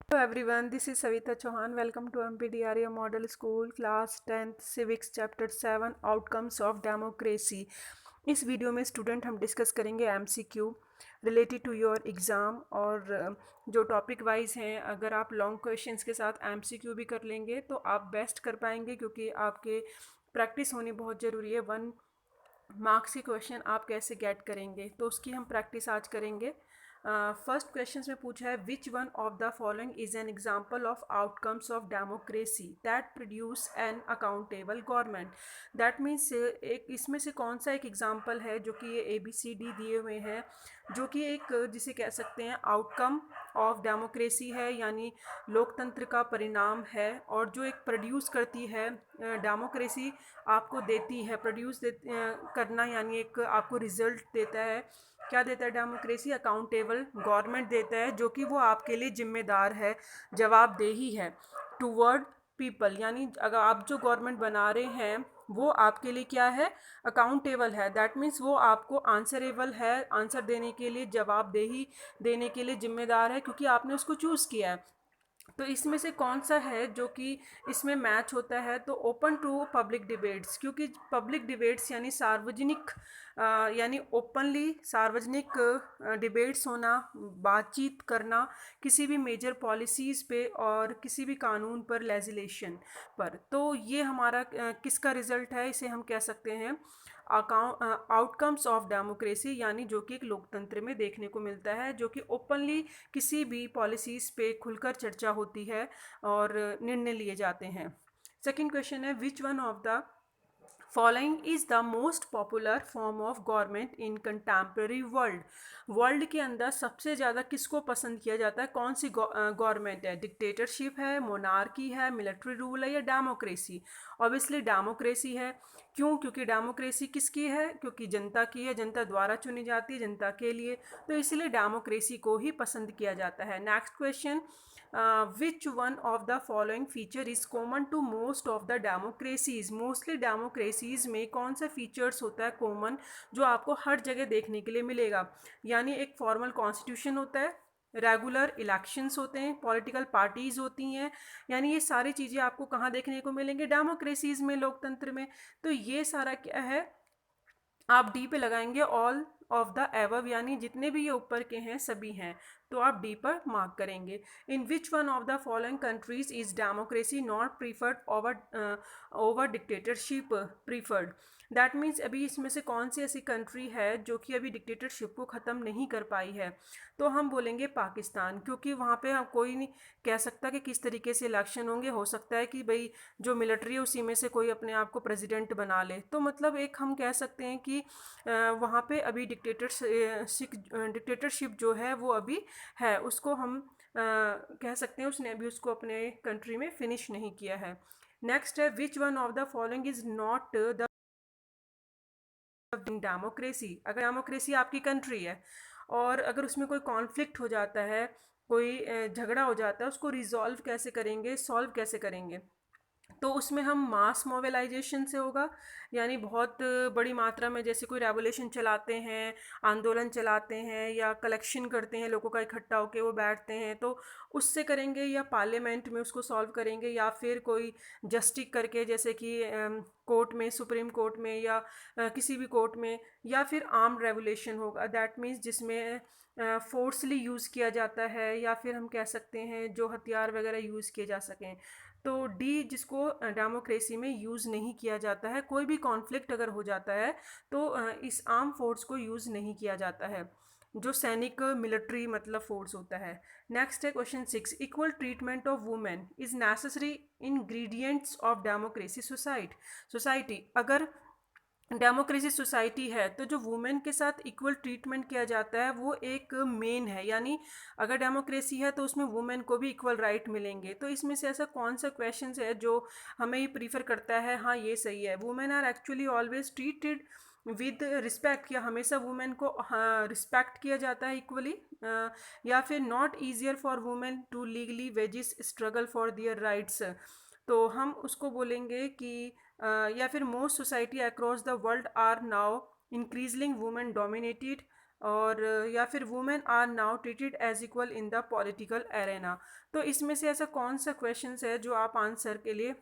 Hello everyone, this is Savita Chauhan. Welcome to MPDRA Model School Class 10th Civics Chapter 7 Outcomes of Democracy. इस video में student हम discuss करेंगे MCQ related to your exam और जो topic wise हैं अगर आप long questions के साथ MCQ भी कर लेंगे तो आप बेस्ट कर पाएंगे क्योंकि आपके प्रैक्टिस होनी बहुत ज़रूरी है। 1 मार्क्स के क्वेश्चन आप कैसे गेट करेंगे तो उसकी हम प्रैक्टिस आज करेंगे। फर्स्ट क्वेश्चन में पूछा है विच one of the following is an example of outcomes of democracy that produce an accountable government. That means एक इसमें से कौन सा एक एग्जाम्पल है जो कि ये ABCD दिए हुए हैं जो कि एक जिसे कह सकते हैं आउटकम ऑफ डेमोक्रेसी है यानी लोकतंत्र का परिणाम है और जो एक प्रोड्यूस करती है डेमोक्रेसी आपको देती है करना यानी एक आपको रिजल्ट देता है। क्या देता है डेमोक्रेसी? अकाउंटेबल गवर्नमेंट देता है जो कि वो आपके लिए जिम्मेदार है, जवाबदेही है टूवर्ड पीपल। यानी अगर आप जो गवर्नमेंट बना रहे हैं वो आपके लिए क्या है? अकाउंटेबल है। दैट मीन्स वो आपको आंसरेबल है, आंसर देने के लिए, जवाबदेही देने के लिए जिम्मेदार है क्योंकि आपने उसको चूज़ किया है। तो इसमें से कौन सा है जो कि इसमें मैच होता है? तो ओपन टू पब्लिक डिबेट्स, क्योंकि पब्लिक डिबेट्स यानी सार्वजनिक यानी ओपनली सार्वजनिक डिबेट्स होना, बातचीत करना किसी भी मेजर पॉलिसीज़ पे और किसी भी कानून पर, लेजिस्लेशन पर। तो ये हमारा किसका रिजल्ट है? इसे हम कह सकते हैं आउटकम्स ऑफ डेमोक्रेसी, यानी जो कि एक लोकतंत्र में देखने को मिलता है जो कि ओपनली किसी भी पॉलिसीज़ पे खुलकर चर्चा होती है और निर्णय लिए जाते हैं। सेकंड क्वेश्चन है विच one of the following is the most popular form of government in contemporary world. World के अंदर सबसे ज़्यादा किसको पसंद किया जाता है? कौन सी गवर्नमेंट है? डिक्टेटरशिप है, मोनार्की है, मिलिट्री रूल है या डेमोक्रेसी? ऑब्वियसली डेमोक्रेसी है। क्यों? क्योंकि डेमोक्रेसी किसकी है? क्योंकि जनता की है, जनता द्वारा चुनी जाती है, जनता के लिए, तो इसलिए डेमोक्रेसी को ही पसंद किया जाता है। Next question, which one of the following feature is common to most of the democracies. Mostly democracies में कौन सा फीचर्स होता है कॉमन जो आपको हर जगह देखने के लिए मिलेगा? यानी एक फॉर्मल कॉन्स्टिट्यूशन होता है, रेगुलर इलेक्शंस होते हैं, पॉलिटिकल पार्टीज होती हैं, यानी ये सारी चीज़ें आपको कहाँ देखने को मिलेंगे? डेमोक्रेसीज में, लोकतंत्र में। तो ये सारा क्या है? आप डी पे लगाएंगे ऑल ऑफ द एबव, यानी जितने भी ये ऊपर के हैं सभी हैं, तो आप डी पर मार्क करेंगे। In which one of the following countries is democracy not preferred over dictatorship preferred. That means अभी इसमें से कौन सी ऐसी कंट्री है जो कि अभी डिक्टेटरशिप को ख़त्म नहीं कर पाई है? तो हम बोलेंगे पाकिस्तान, क्योंकि वहाँ पे हम कोई नहीं कह सकता कि किस तरीके से इलेक्शन होंगे। हो सकता है कि भाई जो मिलिट्री है उसी में से कोई अपने आप को प्रेसिडेंट बना ले। तो मतलब एक हम कह सकते हैं कि वहाँ पे अभी डिक्टेटरशिप जो है वो अभी है, उसको हम कह सकते हैं उसने अभी उसको अपने कंट्री में फिनिश नहीं किया है। नेक्स्ट है विच one of the following is not the democracy. अगर डेमोक्रेसी आपकी कंट्री है और अगर उसमें कोई कॉन्फ्लिक्ट हो जाता है, कोई झगड़ा हो जाता है, उसको रिजॉल्व कैसे करेंगे, सॉल्व कैसे करेंगे? तो उसमें हम मास मोबिलाइजेशन से होगा, यानी बहुत बड़ी मात्रा में जैसे कोई रेवोल्यूशन चलाते हैं, आंदोलन चलाते हैं या कलेक्शन करते हैं, लोगों का इकट्ठा होकर वो बैठते हैं, तो उससे करेंगे, या पार्लियामेंट में उसको सॉल्व करेंगे, या फिर कोई जस्टिस करके जैसे कि कोर्ट में, सुप्रीम कोर्ट में या किसी भी कोर्ट में, या फिर आर्म्ड रेवोल्यूशन होगा। दैट मीन्स जिसमें फोर्सली यूज़ किया जाता है या फिर हम कह सकते हैं जो हथियार वगैरह यूज़ किए जा सकें। तो डी जिसको डेमोक्रेसी में यूज़ नहीं किया जाता है, कोई भी कॉन्फ्लिक्ट अगर हो जाता है तो इस आर्म फोर्स को यूज़ नहीं किया जाता है, जो सैनिक मिलिट्री मतलब फोर्स होता है। नेक्स्ट है question 6, equal treatment of women is necessary ingredients of democracy society. अगर डेमोक्रेसी सोसाइटी है तो जो वुमेन के साथ इक्वल ट्रीटमेंट किया जाता है वो एक मेन है, यानी अगर डेमोक्रेसी है तो उसमें वुमेन को भी इक्वल राइट मिलेंगे। तो इसमें से ऐसा कौन सा क्वेश्चन है जो हमें ये प्रीफर करता है? हाँ, ये सही है। Women are actually always treated with respect, या हमेशा वुमेन को हाँ रिस्पेक्ट किया जाता है इक्वली, या फिर not easier for women to legally wages struggle for their rights. तो हम उसको बोलेंगे कि या फिर most society across the world are now increasingly women dominated और या फिर women are now treated as equal in the political arena. तो इसमें से ऐसा कौन सा क्वेश्चन है जो आप आंसर के लिए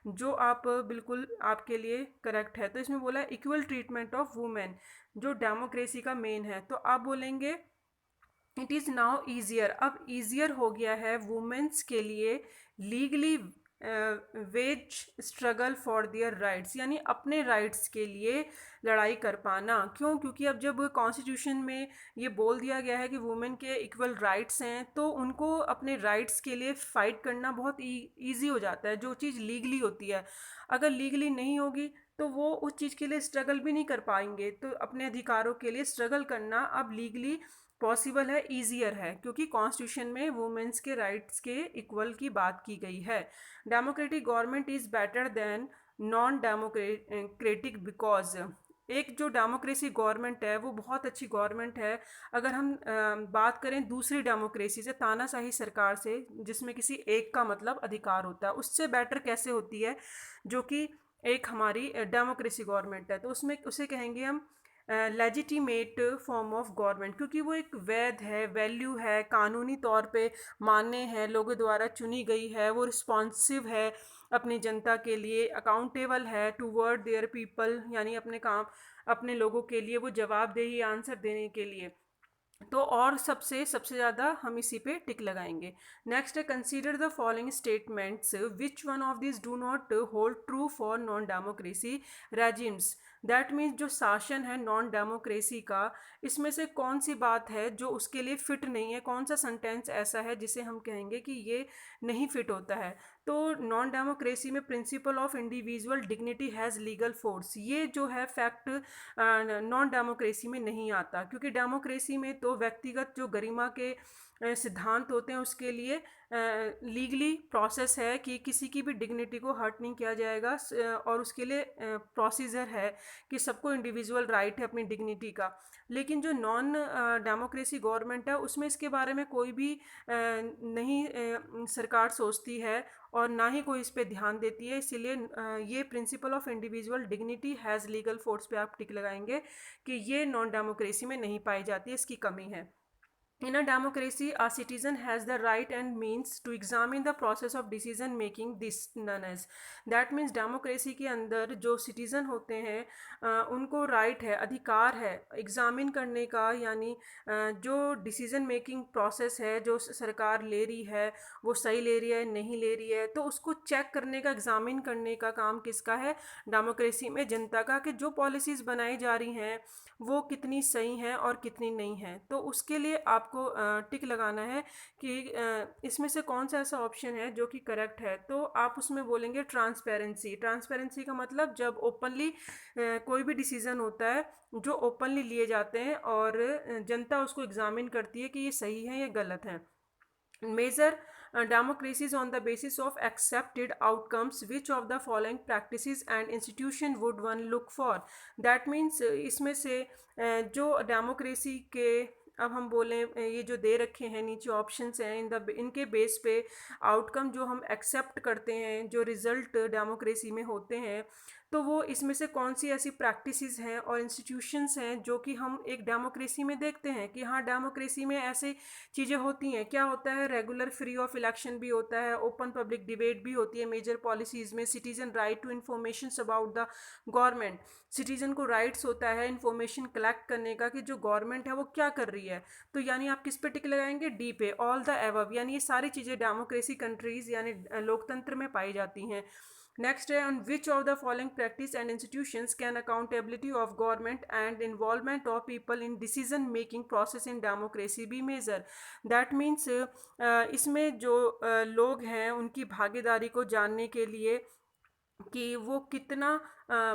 जो आप बिल्कुल आपके लिए करेक्ट है। तो इसमें बोला इक्वल ट्रीटमेंट ऑफ वुमेन, जो डेमोक्रेसी का मेन है। तो आप बोलेंगे इट इज़ नाउ ईजियर, अब ईजियर हो गया है वुमेन्स के लिए legally wage struggle for their rights, यानी अपने राइट्स के लिए लड़ाई कर पाना। क्यों? क्योंकि अब जब कॉन्स्टिट्यूशन में ये बोल दिया गया है कि वुमेन के इक्वल राइट्स हैं, तो उनको अपने राइट्स के लिए फ़ाइट करना बहुत ईजी हो जाता है, जो चीज़ लीगली होती है। अगर लीगली नहीं होगी तो वो उस चीज़ के लिए स्ट्रगल भी नहीं कर पाएंगे। तो अपने अधिकारों के लिए स्ट्रगल करना अब लीगली पॉसिबल है, ईजियर है, क्योंकि कॉन्स्टिट्यूशन में वुमेन्स के राइट्स के इक्वल की बात की गई है। Democratic government is better than non democratic because, एक जो डेमोक्रेसी गवर्नमेंट है वो बहुत अच्छी गवर्नमेंट है। अगर हम बात करें दूसरी डेमोक्रेसी से, तानाशाही सरकार से, जिसमें किसी एक का मतलब अधिकार होता है, उससे बेटर कैसे होती है जो कि एक हमारी डेमोक्रेसी गवर्नमेंट है। तो उसमें उसे कहेंगे हम लेजिटिमेट फॉर्म ऑफ गवर्नमेंट, क्योंकि वो एक वैध है, वैल्यू है, कानूनी तौर पे मान्य है, लोगों द्वारा चुनी गई है, वो रिस्पॉन्सिव है अपनी जनता के लिए, अकाउंटेबल है टूवर्ड देयर पीपल, यानी अपने काम अपने लोगों के लिए वो जवाबदेही आंसर देने के लिए। तो और सबसे सबसे ज़्यादा हम इसी पे टिक लगाएंगे। नेक्स्ट है consider the following statements which one of this do not hold true for non democracy regimes. That means जो शासन है नॉन डेमोक्रेसी का, इसमें से कौन सी बात है जो उसके लिए फिट नहीं है, कौन सा सेंटेंस ऐसा है जिसे हम कहेंगे कि ये नहीं फिट होता है। तो नॉन डेमोक्रेसी में principle of individual dignity has legal force, ये जो है फैक्ट नॉन डेमोक्रेसी में नहीं आता, क्योंकि डेमोक्रेसी में तो व्यक्तिगत जो गरिमा के सिद्धांत होते हैं उसके लिए लीगली प्रोसेस है कि किसी की भी डिग्निटी को हर्ट नहीं किया जाएगा, और उसके लिए प्रोसीजर है कि सबको इंडिविजुअल राइट है अपनी डिग्निटी का। लेकिन जो नॉन डेमोक्रेसी गवर्नमेंट है उसमें इसके बारे में कोई भी नहीं सरकार सोचती है और ना ही कोई इस पे ध्यान देती है। इसीलिए ये principle of individual dignity has legal force पे आप टिक लगाएंगे कि ये नॉन डेमोक्रेसी में नहीं पाई जाती है, इसकी कमी है। In a democracy, a citizen has the right and means to examine the process of decision making, this known as। That means democracy के अंदर जो citizen होते हैं उनको right है, अधिकार है एग्जामिन करने का, यानी जो डिसीजन मेकिंग प्रोसेस है जो सरकार ले रही है वो सही ले रही है नहीं ले रही है, तो उसको चेक करने का, एग्जामिन करने का काम किसका है? डेमोक्रेसी में जनता का, कि जो पॉलिसीज़ बनाई जा रही हैं वो कितनी सही हैं और कितनी नहीं हैं। तो उसके लिए आपको टिक लगाना है कि इसमें से कौन सा ऐसा ऑप्शन है जो कि करेक्ट है। तो आप उसमें बोलेंगे ट्रांसपेरेंसी। ट्रांसपेरेंसी का मतलब जब ओपनली कोई भी डिसीज़न होता है जो ओपनली लिए जाते हैं और जनता उसको एग्जामिन करती है कि ये सही है या गलत है। Measure democracies on the basis of accepted outcomes. Which of the following practices and institution would one look for? That means इसमें से जो डेमोक्रेसी के, अब हम बोलें ये जो दे रखे हैं नीचे ऑप्शंस हैं, इनके बेस पे आउटकम जो हम एक्सेप्ट करते हैं, जो रिज़ल्ट डेमोक्रेसी में होते हैं, तो वो इसमें से कौन सी ऐसी प्रैक्टिसेस हैं और इंस्टीट्यूशंस हैं जो कि हम एक डेमोक्रेसी में देखते हैं कि हाँ डेमोक्रेसी में ऐसे चीज़ें होती हैं। क्या होता है? रेगुलर फ्री ऑफ इलेक्शन भी होता है, ओपन पब्लिक डिबेट भी होती है मेजर पॉलिसीज़ में, citizen right to information about the government, citizen को राइट्स होता है इन्फॉर्मेशन कलेक्ट करने का कि जो गवर्नमेंट है वो क्या कर रही है। तो यानी आप किस पे टिक लगाएंगे? डी पे, ऑल द एबव, यानी ये सारी चीज़ें डेमोक्रेसी कंट्रीज़ यानी लोकतंत्र में पाई जाती हैं। नेक्स्ट है, on which of the following practice and institutions can accountability of government and involvement of people in decision making process in democracy be major. That means इसमें जो लोग हैं उनकी भागीदारी को जानने के लिए कि वो कितना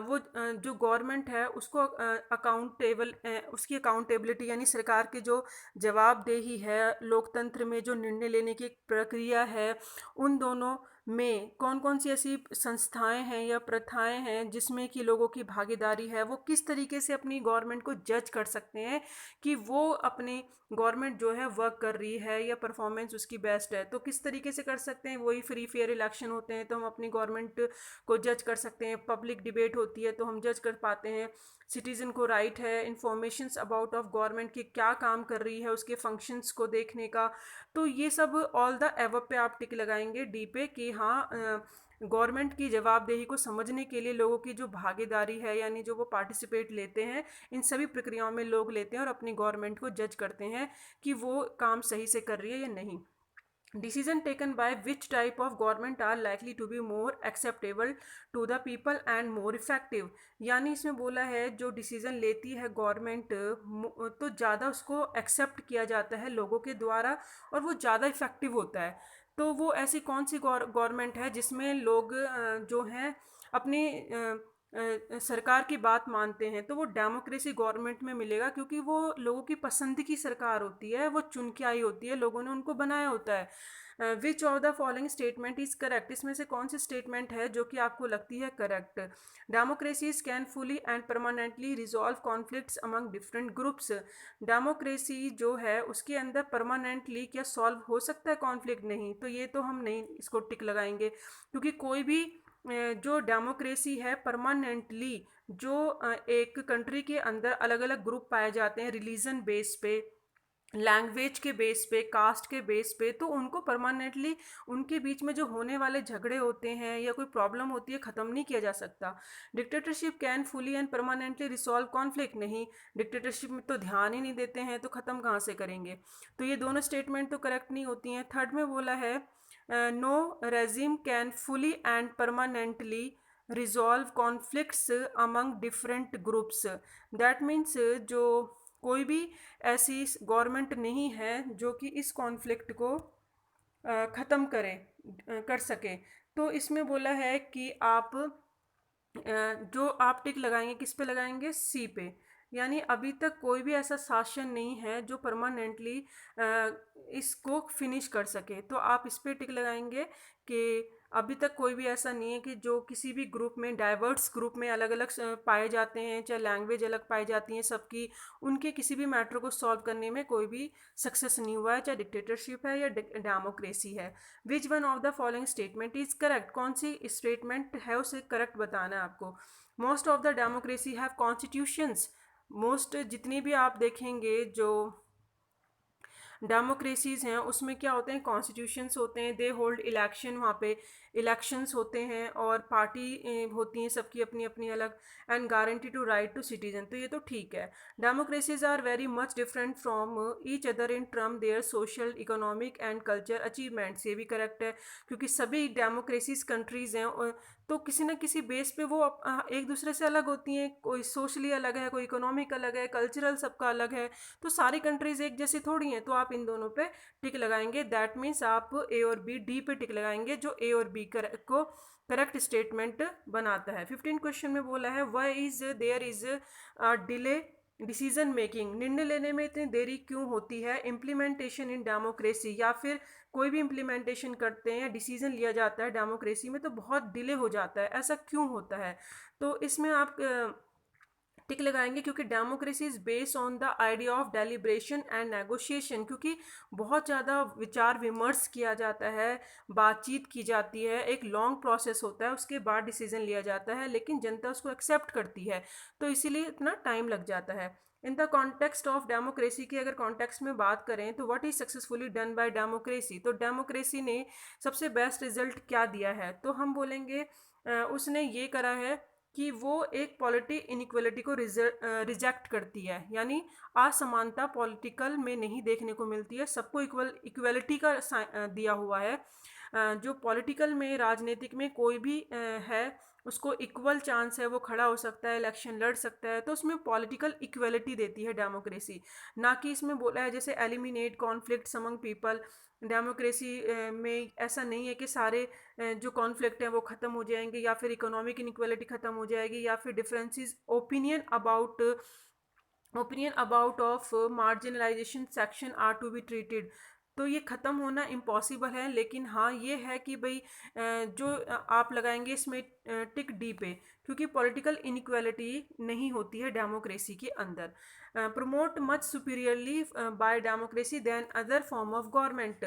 वो जो गवर्नमेंट है उसको अकाउंटेबल, उसकी अकाउंटेबिलिटी यानी सरकार की जो जवाबदेही है, लोकतंत्र में जो निर्णय लेने की प्रक्रिया है, उन दोनों में कौन कौन सी ऐसी संस्थाएं हैं या प्रथाएं हैं जिसमें कि लोगों की भागीदारी है, वो किस तरीके से अपनी गवर्नमेंट को जज कर सकते हैं कि वो अपनी गवर्नमेंट जो है वर्क कर रही है या परफॉर्मेंस उसकी बेस्ट है। तो किस तरीके से कर सकते हैं, वही फ्री फेयर इलेक्शन होते हैं तो हम अपनी गवर्नमेंट को जज कर सकते हैं, पब्लिक डिबेट होती है तो हम जज कर पाते हैं, सिटीज़न को राइट है इंफॉर्मेशंस अबाउट ऑफ गवर्नमेंट की क्या काम कर रही है उसके फंक्शंस को देखने का। तो ये सब ऑल द एबव पे आप टिक लगाएंगे डी पे कि हाँ गवर्नमेंट की जवाबदेही को समझने के लिए लोगों की जो भागीदारी है यानी जो वो पार्टिसिपेट लेते हैं इन सभी प्रक्रियाओं में लोग लेते हैं और अपनी गवर्नमेंट को जज करते हैं कि वो काम सही से कर रही है या नहीं। Decision taken by which type of government are likely to be more acceptable to the people and more effective। यानी इसमें बोला है जो डिसीजन लेती है गवर्नमेंट तो ज़्यादा उसको एक्सेप्ट किया जाता है लोगों के द्वारा और वो ज़्यादा इफ़ेक्टिव होता है। तो वो ऐसी कौन सी गवर्नमेंट है जिसमें लोग जो हैं अपनी सरकार की बात मानते हैं, तो वो डेमोक्रेसी गवर्नमेंट में मिलेगा क्योंकि वो लोगों की पसंद की सरकार होती है, वो चुन के आई होती है, लोगों ने उनको बनाया होता है। विच of the following statement is correct, इसमें से कौन सी स्टेटमेंट है जो कि आपको लगती है correct. Democracies can fully and permanently resolve conflicts among different groups. Democracy जो है उसके अंदर परमानेंटली क्या सॉल्व हो सकता है कॉन्फ्लिक्ट, नहीं, तो ये तो हम नहीं इसको टिक लगाएंगे क्योंकि कोई भी जो डेमोक्रेसी है परमानेंटली जो एक कंट्री के अंदर अलग अलग ग्रुप पाए जाते हैं रिलीजन बेस पे, लैंग्वेज के बेस पे, कास्ट के बेस पे, तो उनको परमानेंटली उनके बीच में जो होने वाले झगड़े होते हैं या कोई प्रॉब्लम होती है ख़त्म नहीं किया जा सकता। Dictatorship can fully and permanently resolve conflict, नहीं, डिक्टेटरशिप में तो ध्यान ही नहीं देते हैं तो ख़त्म कहाँ से करेंगे। तो ये दोनों स्टेटमेंट तो करेक्ट नहीं होती हैं। थर्ड में बोला है no regime can fully and permanently resolve conflicts among different groups. That means जो कोई भी ऐसी गवर्नमेंट नहीं है जो कि इस कॉन्फ्लिक्ट को ख़त्म करे कर सके। तो इसमें बोला है कि आप जो आप टिक लगाएंगे किस पे लगाएंगे, सी पे, यानी अभी तक कोई भी ऐसा शासन नहीं है जो परमानेंटली इसको फिनिश कर सके। तो आप इस पे टिक लगाएंगे कि अभी तक कोई भी ऐसा नहीं है कि जो किसी भी ग्रुप में डाइवर्स ग्रुप में अलग अलग पाए जाते हैं, चाहे लैंग्वेज अलग पाई जाती हैं सबकी, उनके किसी भी मैटर को सॉल्व करने में कोई भी सक्सेस नहीं हुआ है, चाहे डिक्टेटरशिप है या डेमोक्रेसी है। विच one of the following statement is correct, कौन सी स्टेटमेंट है उसे करेक्ट बताना है आपको। Most of the democracy have constitutions, most जितनी भी आप देखेंगे जो डेमोक्रेसीज़ हैं उसमें क्या होते हैं, कॉन्स्टिट्यूशंस होते हैं, दे होल्ड इलेक्शन, वहाँ पे इलेक्शंस होते हैं और पार्टी होती हैं सबकी अपनी अपनी अलग, and guarantee to right to citizen, तो ये तो ठीक है। Democracies are very much different from each other in term their social economic and culture achievements, ये भी करेक्ट है क्योंकि सभी डेमोक्रेसीज कंट्रीज़ हैं तो किसी न किसी बेस पे वो एक दूसरे से अलग होती हैं, कोई सोशली अलग है, कोई इकोनॉमिक अलग है, कल्चरल सबका अलग है, तो सारी कंट्रीज़ एक जैसी थोड़ी हैं। तो आप इन दोनों पे टिक लगाएंगे, दैट मीन्स आप ए और बी, डी पे टिक लगाएंगे जो ए और बी को करेक्ट स्टेटमेंट बनाता है। 15 क्वेश्चन में बोला है why is there is delay decision making, निर्णय लेने में इतनी देरी क्यों होती है, इम्प्लीमेंटेशन इन डेमोक्रेसी, या फिर कोई भी इम्प्लीमेंटेशन करते हैं या डिसीजन लिया जाता है डेमोक्रेसी में तो बहुत डिले हो जाता है, ऐसा क्यों होता है। तो इसमें आप टिक लगाएंगे क्योंकि democracy is based on the idea of deliberation and negotiation, क्योंकि बहुत ज़्यादा विचार विमर्श किया जाता है, बातचीत की जाती है, एक लॉन्ग प्रोसेस होता है, उसके बाद डिसीजन लिया जाता है, लेकिन जनता उसको एक्सेप्ट करती है तो इसीलिए इतना टाइम लग जाता है। In the context of democracy की अगर कॉन्टेक्स्ट में बात करें तो what is successfully done by democracy, तो डेमोक्रेसी ने सबसे बेस्ट रिजल्ट क्या दिया है, तो हम बोलेंगे उसने ये करा है कि वो एक पॉलिटी इनइक्वलिटी को रिजेक्ट करती है, यानी असमानता पॉलिटिकल में नहीं देखने को मिलती है, सबको इक्वलिटी का दिया हुआ है। जो पॉलिटिकल में राजनीतिक में कोई भी है उसको इक्वल चांस है, वो खड़ा हो सकता है, इलेक्शन लड़ सकता है, तो उसमें पॉलिटिकल इक्वलिटी देती है डेमोक्रेसी। ना कि इसमें बोला है जैसे eliminate conflicts among people, democracy में ऐसा नहीं है कि सारे जो कॉन्फ्लिक्ट हैं वो ख़त्म हो जाएंगे या फिर इकोनॉमिक इनइक्वालिटी ख़त्म हो जाएगी या फिर differences opinion about of marginalization section are to be treated. तो ये ख़त्म होना इम्पॉसिबल है, लेकिन हाँ ये है कि भाई जो आप लगाएंगे इसमें टिक डी पे, क्योंकि पॉलिटिकल इनइक्वालिटी नहीं होती है डेमोक्रेसी के अंदर। Promote much superiorly by democracy than other form of government.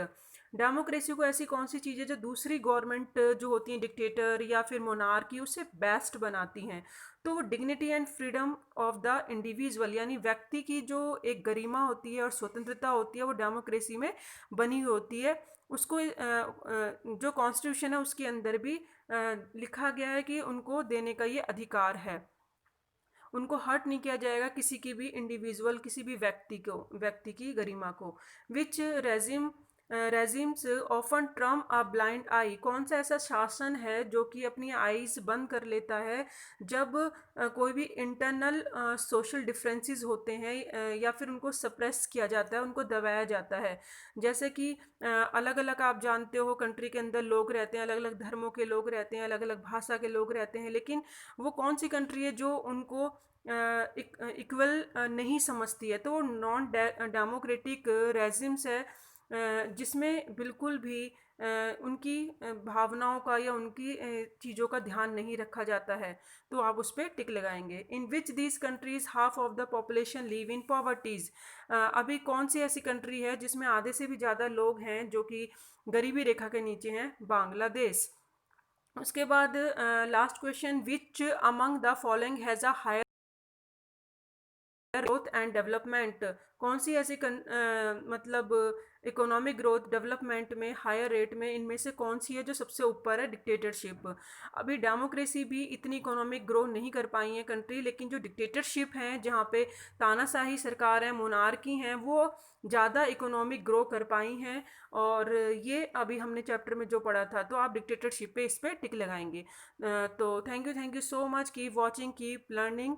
Democracy को ऐसी कौन सी चीज़ें जो दूसरी गवर्नमेंट जो होती हैं डिक्टेटर या फिर मोनार्की उससे बेस्ट बनाती हैं, तो वो dignity and freedom of the individual, यानी व्यक्ति की जो एक गरिमा होती है और स्वतंत्रता होती है वो डेमोक्रेसी में बनी हुई होती है। उसको जो कॉन्स्टिट्यूशन है उसके अंदर भी लिखा गया है कि उनको देने का ये अधिकार है, उनको हर्ट नहीं किया जाएगा किसी की भी इंडिविजुअल, किसी भी व्यक्ति की गरिमा को। Which regime regimes often turn a blind eye. कौन सा ऐसा शासन है जो कि अपनी आईज बंद कर लेता है जब कोई भी इंटरनल सोशल डिफरेंसेस होते हैं या फिर उनको सप्रेस किया जाता है, उनको दबाया जाता है। जैसे कि अलग अलग आप जानते हो कंट्री के अंदर लोग रहते हैं, अलग अलग धर्मों के लोग रहते हैं, अलग अलग भाषा के लोग रहते हैं, लेकिन वो कौन सी कंट्री है जो उनको इक्वल नहीं समझती है, तो वो नॉन डेमोक्रेटिक रेजिम्स है जिसमें बिल्कुल भी उनकी भावनाओं का या उनकी चीज़ों का ध्यान नहीं रखा जाता है। तो आप उस पर टिक लगाएंगे। In which these countries half of the population live in poverties. अभी कौन सी ऐसी कंट्री है जिसमें आधे से भी ज़्यादा लोग हैं जो कि गरीबी रेखा के नीचे हैं? बांग्लादेश। उसके बाद last question, which among the following has a higher growth and development. कौन सी ऐसी मतलब इकोनॉमिक ग्रोथ डेवलपमेंट में हायर रेट में इनमें से कौन सी है जो सबसे ऊपर है? डिक्टेटरशिप। अभी डेमोक्रेसी भी इतनी इकोनॉमिक ग्रो नहीं कर पाई है कंट्री, लेकिन जो डिक्टेटरशिप हैं जहाँ पे तानाशाही सरकार है, मोनार्की हैं, वो ज़्यादा इकोनॉमिक ग्रो कर पाई हैं। और ये अभी हमने चैप्टर में जो पढ़ा था, तो आप डिक्टेटरशिप पे इस पर टिक लगाएंगे। तो thank you so much, keep watching, keep learning.